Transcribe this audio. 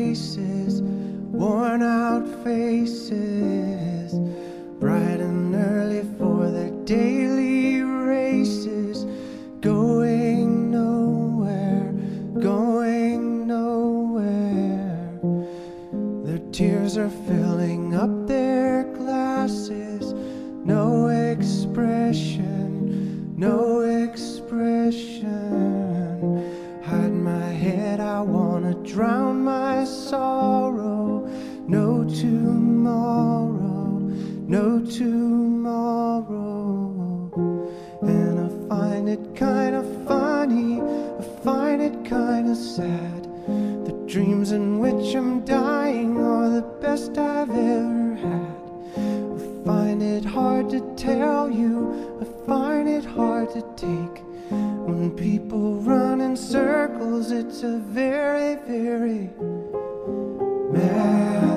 places, worn out faces, bright and early for their daily races, going nowhere, going nowhere. Their tears are filling up their glasses, no expression, no expression. Hide my head, I wanna drown my sorrow. No tomorrow, no tomorrow. And I find it kinda funny, I find it kinda sad. The dreams in which I'm dying are the best I've ever had. I find it hard to tell you, I find it hard to take. When people run in circles, it's a very, very mad